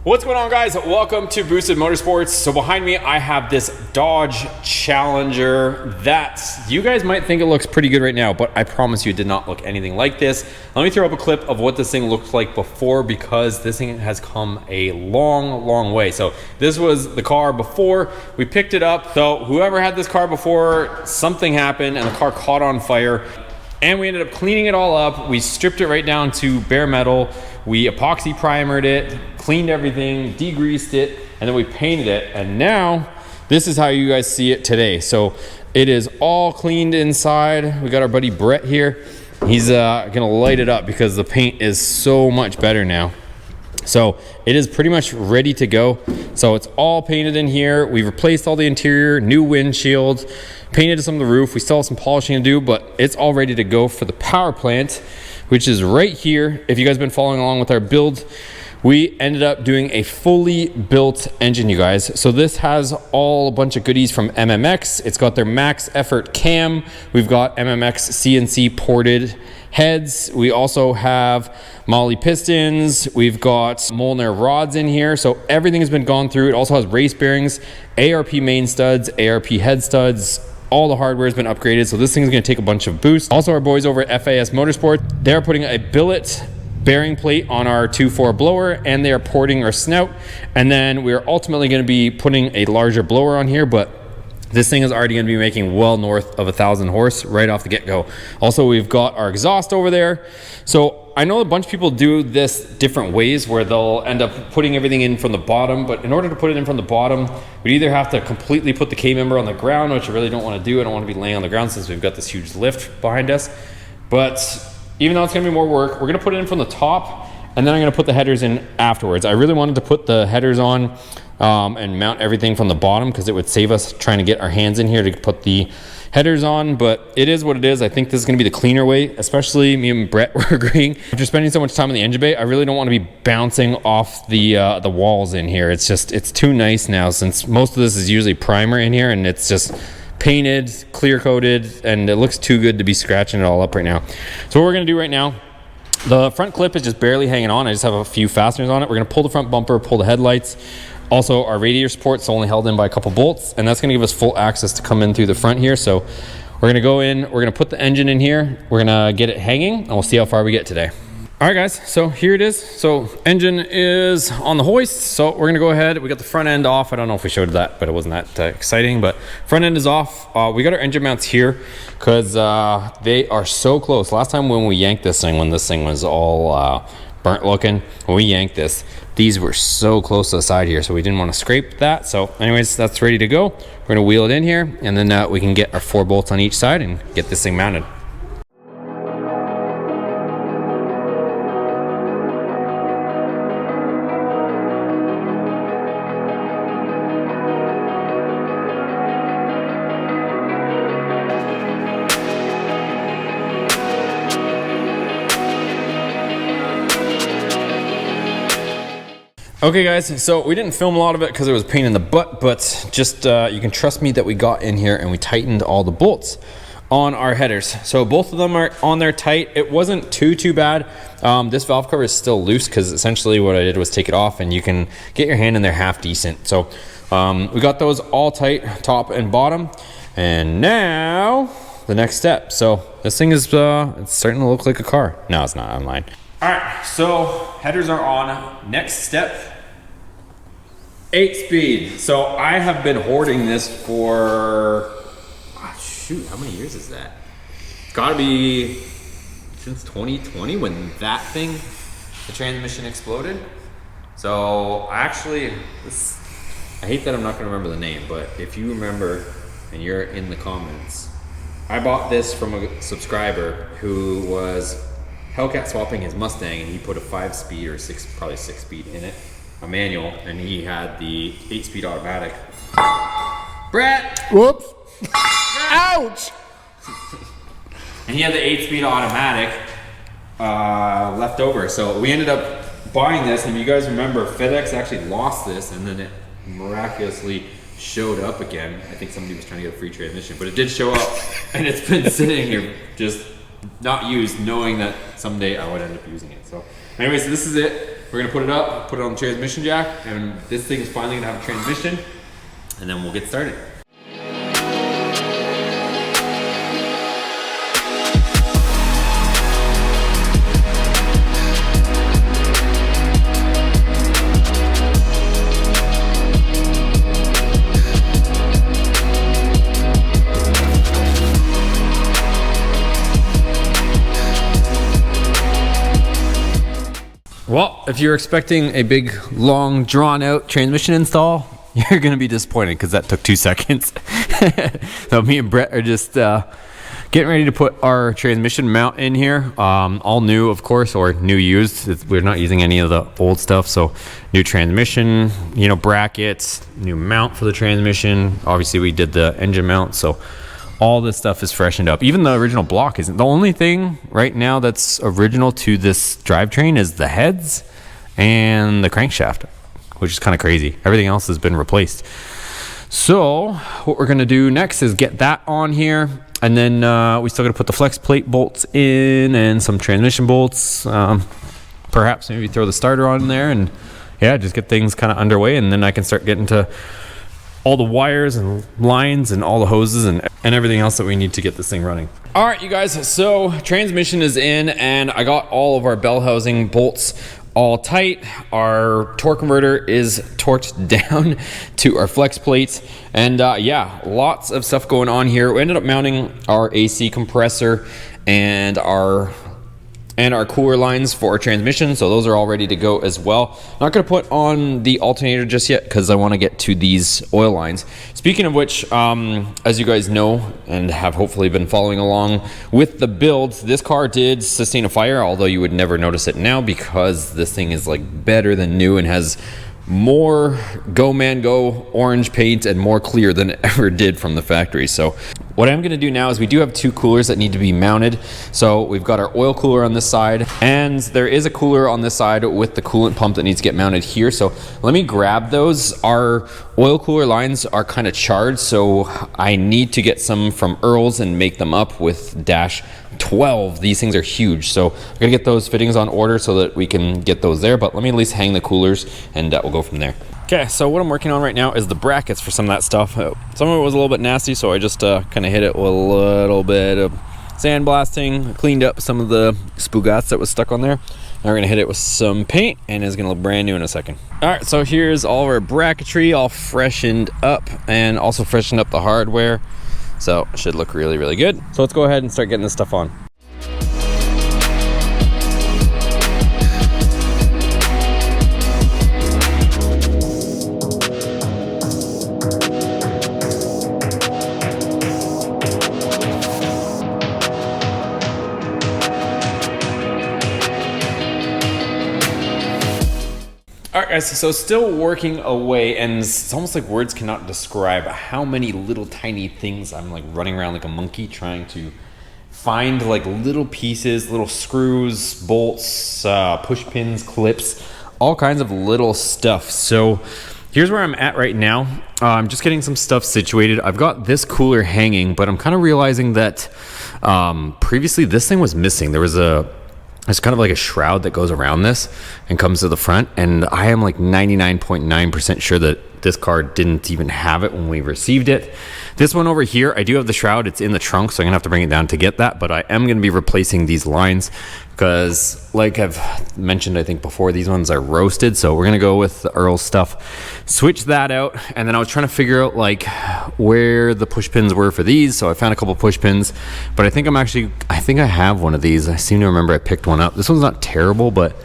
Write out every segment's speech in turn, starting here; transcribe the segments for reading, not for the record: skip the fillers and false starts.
What's going on, guys? Welcome to Boosted Motorsports. So behind me I have this Dodge Challenger that you guys might think it looks pretty good right now, but I promise you it did not look anything like this. Let me throw up a clip of what this thing looked like before, because this thing has come a long way. So this was the car before we picked it up. So whoever had this car before, something happened and the car caught on fire. And we ended up cleaning it all up. We stripped it right down to bare metal. We epoxy primered it, cleaned everything, degreased it, and then we painted it. And now this is how you guys see it today. So it is all cleaned inside. We got our buddy Brett here. He's gonna light it up because the paint is so much better now. So it is pretty much ready to go. So it's all painted in here. We've replaced all the interior, new windshield, painted some of the roof. We still have some polishing to do, but it's all ready to go for the power plant, which is right here. If you guys have been following along with our build, we ended up doing a fully built engine, you guys. So this has a bunch of goodies from MMX. It's got their max effort cam. We've got MMX CNC ported heads. We also have Molly pistons. We've got Molnar rods in here. So everything has been gone through. It also has race bearings, ARP main studs, ARP head studs. All the hardware has been upgraded. So this thing's gonna take a bunch of boost. Also, our boys over at FAS Motorsport, they're putting a billet bearing plate on our 2.4 blower, and they are porting our snout. And then we're ultimately gonna be putting a larger blower on here, but this thing is already gonna be making well north of 1,000 horse right off the get-go. Also, we've got our exhaust over there. So I know a bunch of people do this different ways where they'll end up putting everything in from the bottom, but in order to put it in from the bottom, we'd either have to completely put the K-member on the ground, which I really don't wanna do. I don't wanna be laying on the ground since we've got this huge lift behind us. But even though it's gonna be more work, we're gonna put it in from the top, and then I'm gonna put the headers in afterwards. I really wanted to put the headers on and mount everything from the bottom, because it would save us trying to get our hands in here to put the headers on, but it is what it is. I think this is gonna be the cleaner way, especially me and Brett were agreeing. After spending so much time in the engine bay, I really don't wanna be bouncing off the walls in here. It's too nice now, since most of this is usually primer in here, and it's just painted, clear coated, and it looks too good to be scratching it all up right now. So what we're gonna do right now, the front clip is just barely hanging on. I just have a few fasteners on it. We're gonna pull the front bumper, pull the headlights. Also, our radiator support's only held in by a couple bolts, and that's gonna give us full access to come in through the front here. So we're gonna go in, we're gonna put the engine in here, we're gonna get it hanging, and we'll see how far we get today. All right, guys, so here it is. So engine is on the hoist. So we're gonna go ahead. We got the front end off. I don't know if we showed that, but it wasn't that exciting, but front end is off. We got our engine mounts here because they are so close. Last time when we yanked this thing, when this thing was all burnt looking, when we yanked this, these were so close to the side here, so we didn't want to scrape that. So anyways, that's ready to go. We're gonna wheel it in here, and then we can get our 4 bolts on each side and get this thing mounted. Okay, guys, so we didn't film a lot of it because it was a pain in the butt, but just you can trust me that we got in here and we tightened all the bolts on our headers. So both of them are on there tight. It wasn't too bad. This valve cover is still loose because essentially what I did was take it off, and you can get your hand in there half decent. So we got those all tight, top and bottom. And now the next step. So this thing is it's starting to look like a car. No, it's not online. All right, so headers are on. Next step, 8-speed. So I have been hoarding this for, shoot, how many years is that? It's gotta be since 2020 when that thing, the transmission exploded. So I hate that I'm not gonna remember the name, but if you remember and you're in the comments, I bought this from a subscriber who was Hellcat swapping his Mustang, and he put a 5-speed or probably 6-speed in it, a manual, and he had the 8-speed automatic. Brett! Whoops! Ouch! And he had the 8-speed automatic left over, so we ended up buying this. And if you guys remember, FedEx actually lost this, and then it miraculously showed up again. I think somebody was trying to get a free transmission, but it did show up, and it's been sitting here just not used, knowing that someday I would end up using it. So anyways, this is it. We're gonna put it up, put it on the transmission jack, and this thing is finally gonna have a transmission, and then we'll get started. Well, if you're expecting a big, long, drawn-out transmission install, you're going to be disappointed because that took 2 seconds. So me and Brett are just getting ready to put our transmission mount in here. All new, of course, or new used. We're not using any of the old stuff. So new transmission, you know, brackets, new mount for the transmission. Obviously, we did the engine mount, so all this stuff is freshened up. Even the original block isn't. The only thing right now that's original to this drivetrain is the heads and the crankshaft, which is kind of crazy. Everything else has been replaced. So what we're gonna do next is get that on here, and then we still gotta put the flex plate bolts in and some transmission bolts. Perhaps maybe throw the starter on there, and yeah, just get things kind of underway, and then I can start getting to all the wires and lines and all the hoses and everything else that we need to get this thing running. All right, you guys, so transmission is in, and I got all of our bell housing bolts all tight. Our torque converter is torqued down to our flex plates, and yeah, lots of stuff going on here. We ended up mounting our AC compressor and our cooler lines for our transmission, so those are all ready to go as well. Not going to put on the alternator just yet because I want to get to these oil lines. Speaking of which, as you guys know and have hopefully been following along with the build, this car did sustain a fire, although you would never notice it now because this thing is like better than new and has more go man go orange paint and more clear than it ever did from the factory. So what I'm going to do now is we do have two coolers that need to be mounted. So we've got our oil cooler on this side, and there is a cooler on this side with the coolant pump that needs to get mounted here. So let me grab those. Our oil cooler lines are kind of charred, so I need to get some from Earl's and make them up with dash 12. These things are huge, so I'm gonna get those fittings on order so that we can get those there, but let me at least hang the coolers and we'll go from there. Okay, so what I'm working on right now is the brackets for some of that stuff. Some of it was a little bit nasty, so I just kind of hit it with a little bit of sandblasting, cleaned up some of the spoogats that was stuck on there. Now we're gonna hit it with some paint, and it's gonna look brand new in a second. All right, so here's all of our bracketry all freshened up, and also freshened up the hardware. So it should look really, really good. So let's go ahead and start getting this stuff on. All right, guys, so still working away, and it's almost like words cannot describe how many little tiny things I'm like running around like a monkey trying to find, like little pieces, little screws, bolts, push pins, clips, all kinds of little stuff. So here's where I'm at right now. I'm just getting some stuff situated. I've got this cooler hanging, but I'm kind of realizing that previously this thing was missing. It's kind of like a shroud that goes around this and comes to the front, and I am like 99.9% sure that this car didn't even have it when we received it. This one over here, I do have the shroud. It's in the trunk, so I'm gonna have to bring it down to get that, but I am gonna be replacing these lines because, like I've mentioned I think before, these ones are roasted, so we're gonna go with the Earl stuff, switch that out. And then I was trying to figure out like where the push pins were for these, so I found a couple push pins, but I think I have one of these. I seem to remember I picked one up. This one's not terrible, but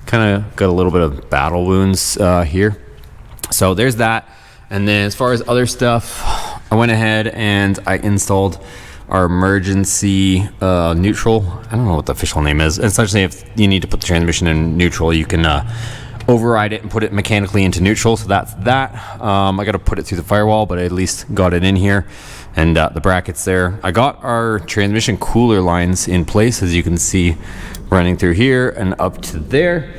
kind of got a little bit of battle wounds here. So there's that. And then as far as other stuff, I went ahead and I installed our emergency neutral. I don't know what the official name is. Essentially, if you need to put the transmission in neutral, you can override it and put it mechanically into neutral. So that's that. I got to put it through the firewall, but I at least got it in here. And the brackets there. I got our transmission cooler lines in place, as you can see, running through here and up to there.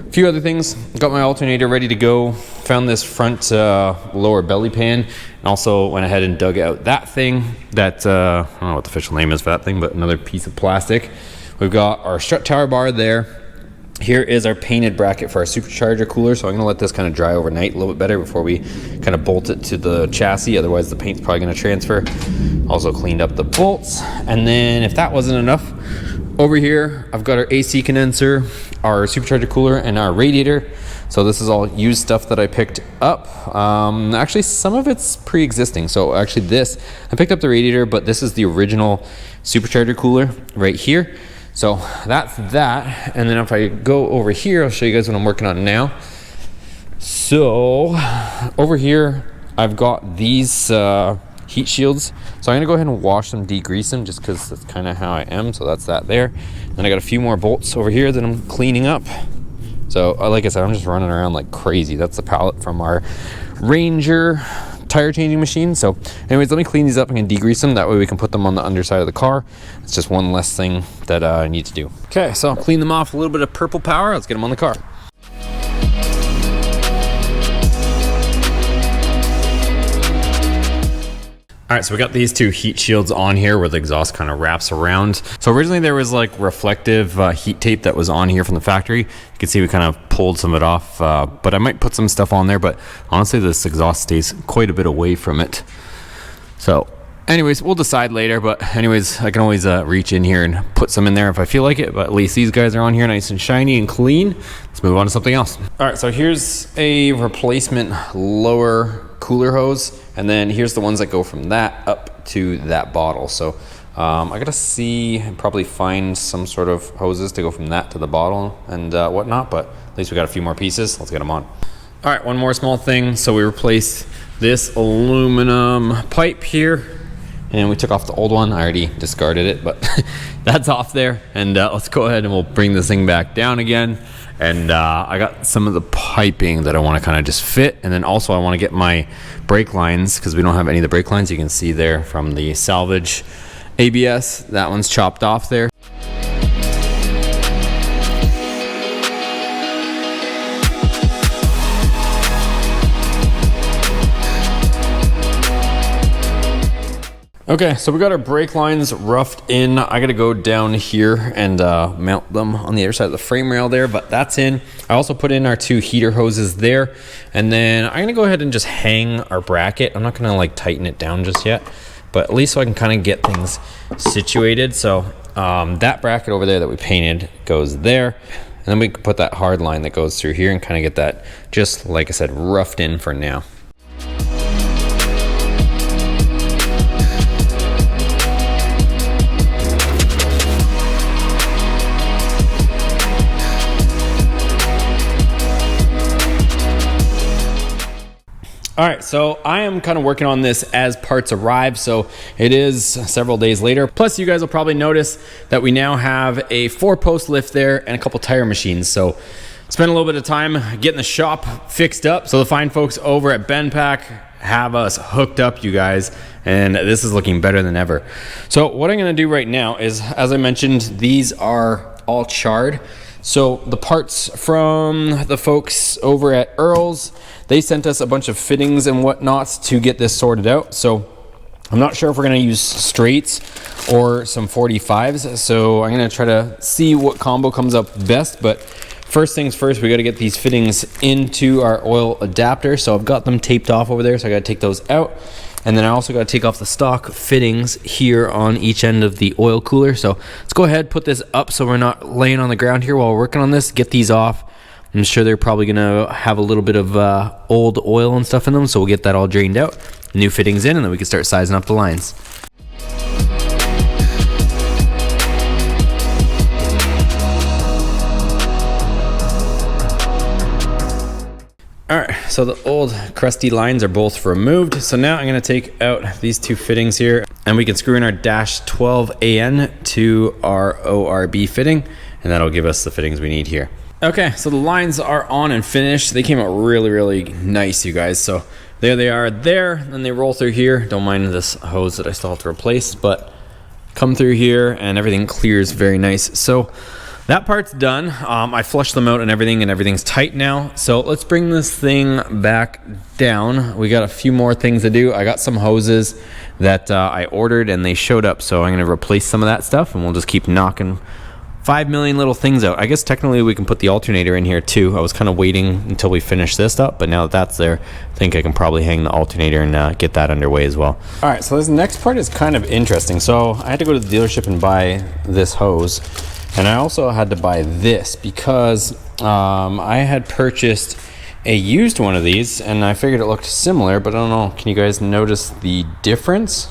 A few other things. Got my alternator ready to go. Found this front lower belly pan, and also went ahead and dug out that thing. That I don't know what the official name is for that thing, but another piece of plastic. We've got our strut tower bar there, Here is our painted bracket for our supercharger cooler. So I'm gonna let this kind of dry overnight a little bit better before we kind of bolt it to the chassis. Otherwise the paint's probably gonna transfer. Also cleaned up the bolts. And then if that wasn't enough, over here, I've got our AC condenser, our supercharger cooler, and our radiator. So this is all used stuff that I picked up. Actually, some of it's pre-existing. So actually I picked up the radiator, but this is the original supercharger cooler right here. So that's that. And then if I go over here, I'll show you guys what I'm working on now. So over here, I've got these heat shields. So I'm gonna go ahead and wash them, degrease them, just because that's kind of how I am. So that's that there. Then I got a few more bolts over here that I'm cleaning up. So like I said, I'm just running around like crazy. That's the pallet from our Ranger tire changing machine. So anyways, let me clean these up and degrease them. That way we can put them on the underside of the car. It's just one less thing that I need to do. Okay, so clean them off, a little bit of purple power. Let's get them on the car. All right, so we got these two heat shields on here where the exhaust kind of wraps around. So originally there was like reflective heat tape that was on here from the factory. You can see we kind of pulled some of it off, but I might put some stuff on there, but honestly this exhaust stays quite a bit away from it. So anyways, we'll decide later, but anyways, I can always reach in here and put some in there if I feel like it, but at least these guys are on here nice and shiny and clean. Let's move on to something else. All right, so here's a replacement lower cooler hose, and then here's the ones that go from that up to that bottle. So I gotta see and probably find some sort of hoses to go from that to the bottle and whatnot, but at least we got a few more pieces. Let's get them on. All right, one more small thing. So we replaced this aluminum pipe here, and we took off the old one. I already discarded it, but that's off there. And let's go ahead and we'll bring this thing back down again. And I got some of the piping that I want to kind of just fit. And then also I want to get my brake lines, because we don't have any of the brake lines. You can see there from the salvage ABS, that one's chopped off there. Okay, so we got our brake lines roughed in. I gotta go down here and mount them on the other side of the frame rail there, but that's in. I also put in our two heater hoses there, and then I'm gonna go ahead and just hang our bracket. I'm not gonna like tighten it down just yet, but at least so I can kind of get things situated. So that bracket over there that we painted goes there, and then we can put that hard line that goes through here and kind of get that, just like I said, roughed in for now. All right, so I am kind of working on this as parts arrive, so it is several days later. Plus, you guys will probably notice that we now have a 4-post lift there and a couple tire machines. So spent a little bit of time getting the shop fixed up. So the fine folks over at BenPack have us hooked up, you guys, and this is looking better than ever. So what I'm gonna do right now is, as I mentioned, these are all charred. So the parts from the folks over at Earl's, they sent us a bunch of fittings and whatnot to get this sorted out. So I'm not sure if we're gonna use straights or some 45s. So I'm gonna try to see what combo comes up best. But first things first, we gotta get these fittings into our oil adapter. So I've got them taped off over there, so I gotta take those out. And then I also got to take off the stock fittings here on each end of the oil cooler. So let's go ahead, put this up so we're not laying on the ground here while we're working on this. Get these off. I'm sure they're probably going to have a little bit of old oil and stuff in them. So we'll get that all drained out. New fittings in, and then we can start sizing up the lines. All right, so the old crusty lines are both removed. So now I'm gonna take out these two fittings here, and we can screw in our dash 12 AN to our ORB fitting, and that'll give us the fittings we need here. Okay, so the lines are on and finished. They came out really, really nice, you guys. So there they are there, and they roll through here. Don't mind this hose that I still have to replace, but come through here and everything clears very nice. So that part's done. I flushed them out and everything's tight now. So let's bring this thing back down. We got a few more things to do. I got some hoses that I ordered and they showed up. So I'm gonna replace some of that stuff, and we'll just keep knocking 5 million little things out. I guess technically we can put the alternator in here too. I was kind of waiting until we finish this up, but now that that's there, I think I can probably hang the alternator and get that underway as well. All right, so this next part is kind of interesting. So I had to go to the dealership and buy this hose, and I also had to buy this because I had purchased a used one of these, and I figured it looked similar, but I don't know. Can you guys notice the difference?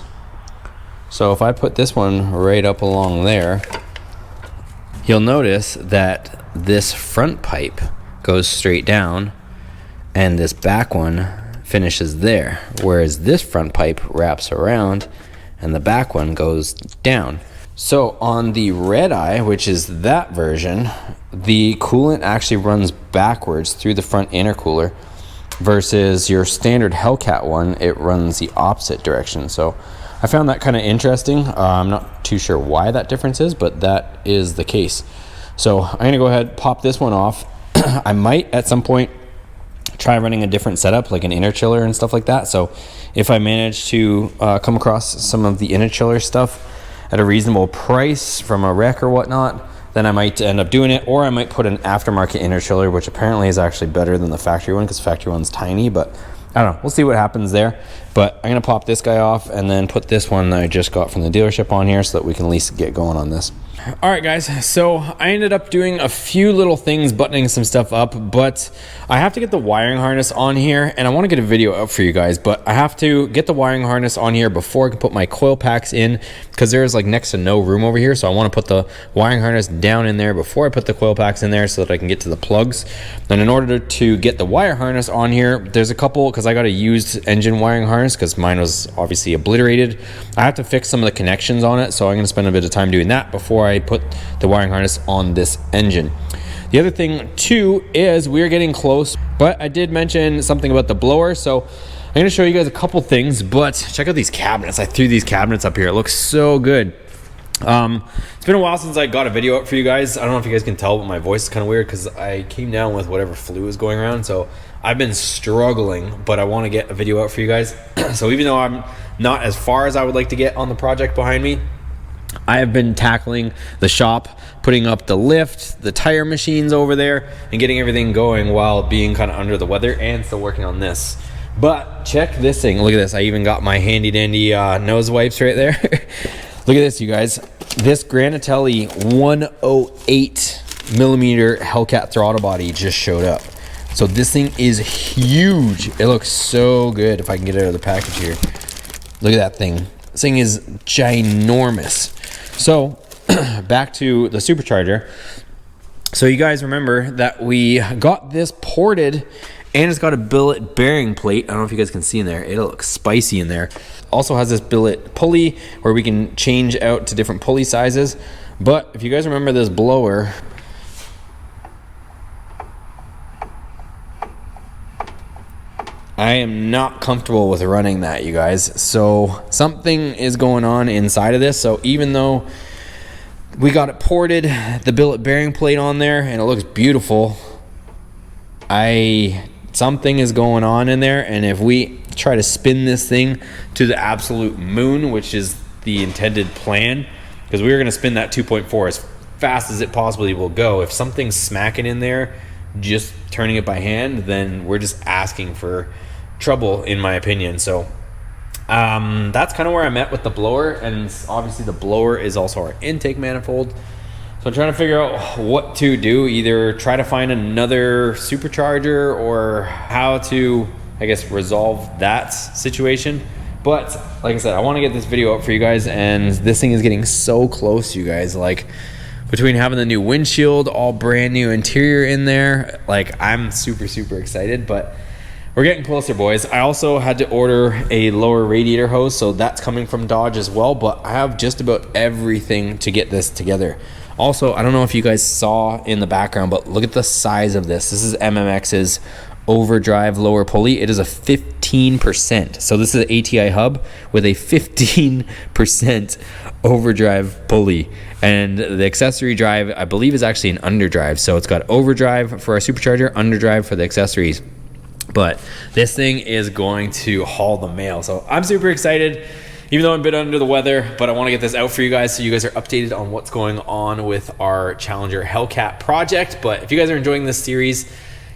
So if I put this one right up along there, you'll notice that this front pipe goes straight down and this back one finishes there, whereas this front pipe wraps around and the back one goes down. So on the red eye, which is that version, the coolant actually runs backwards through the front intercooler versus your standard Hellcat one, it runs the opposite direction. So I found that kind of interesting. I'm not too sure why that difference is, but that is the case. So I'm gonna go ahead, pop this one off. I might at some point try running a different setup, like an inner chiller and stuff like that. So if I manage to come across some of the inner chiller stuff at a reasonable price from a wreck or whatnot, then I might end up doing it, or I might put an aftermarket inner chiller, which apparently is actually better than the factory one because the factory one's tiny, but I don't know. We'll see what happens there. But I'm going to pop this guy off and then put this one that I just got from the dealership on here so that we can at least get going on this. All right, guys. So I ended up doing a few little things, buttoning some stuff up, but I have to get the wiring harness on here, and I want to get a video out for you guys, but I have to get the wiring harness on here before I can put my coil packs in because there's like next to no room over here. So I want to put the wiring harness down in there before I put the coil packs in there so that I can get to the plugs. And in order to get the wire harness on here, there's a couple, because I got a used engine wiring harness because mine was obviously obliterated. I have to fix some of the connections on it, so I'm going to spend a bit of time doing that before I put the wiring harness on this engine. The other thing too is we're getting close, but I did mention something about the blower, so I'm going to show you guys a couple things. But check out these cabinets. I threw these cabinets up here. It looks so good. It's been a while since I got a video up for you guys. I don't know if you guys can tell, but my voice is kind of weird because I came down with whatever flu is going around, so I've been struggling, but I want to get a video out for you guys. So even though I'm not as far as I would like to get on the project behind me, I have been tackling the shop, putting up the lift, the tire machines over there, and getting everything going while being kind of under the weather and still working on this. But check this thing. Look at this. I even got my handy dandy nose wipes right there. Look at this, you guys. This Granatelli 108 millimeter Hellcat throttle body just showed up. So this thing is huge. It looks so good. If I can get it out of the package here. Look at that thing. This thing is ginormous. So back to the supercharger. So you guys remember that we got this ported, and it's got a billet bearing plate. I don't know if you guys can see in there. It looks spicy in there. Also has this billet pulley where we can change out to different pulley sizes. But if you guys remember this blower, I am not comfortable with running that, you guys. So something is going on inside of this. So even though we got it ported, the billet bearing plate on there, and it looks beautiful, something is going on in there. And if we try to spin this thing to the absolute moon, which is the intended plan, because we were going to spin that 2.4 as fast as it possibly will go, if something's smacking in there, just turning it by hand, then we're just asking for trouble, in my opinion. So that's kind of where I'm at with the blower, and obviously the blower is also our intake manifold. So I'm trying to figure out what to do, either try to find another supercharger or how to, I guess, resolve that situation. But like I said, I want to get this video up for you guys, and this thing is getting so close, you guys. Like, between having the new windshield, all brand new interior in there, like, I'm super excited. But we're getting closer, boys. I also had to order a lower radiator hose, so that's coming from Dodge as well. But I have just about everything to get this together. Also, I don't know if you guys saw in the background, but look at the size of this. This is MMX's overdrive lower pulley. It is a 15%. So this is an ATI hub with a 15% overdrive pulley. And the accessory drive, I believe, is actually an underdrive. So it's got overdrive for our supercharger, underdrive for the accessories. But this thing is going to haul the mail. So I'm super excited. even though I'm a bit under the weather, but I want to get this out for you guys so you guys are updated on what's going on with our Challenger Hellcat project. But if you guys are enjoying this series,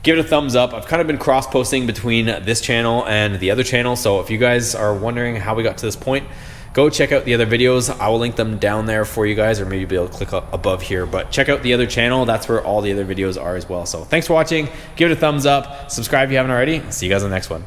give it a thumbs up. I've kind of been cross-posting between this channel and the other channel, so if you guys are wondering how we got to this point, go check out the other videos. I will link them down there for you guys, or maybe you'll be able to click up above here. But check out the other channel. That's where all the other videos are as well. So thanks for watching. Give it a thumbs up. Subscribe if you haven't already. See you guys on the next one.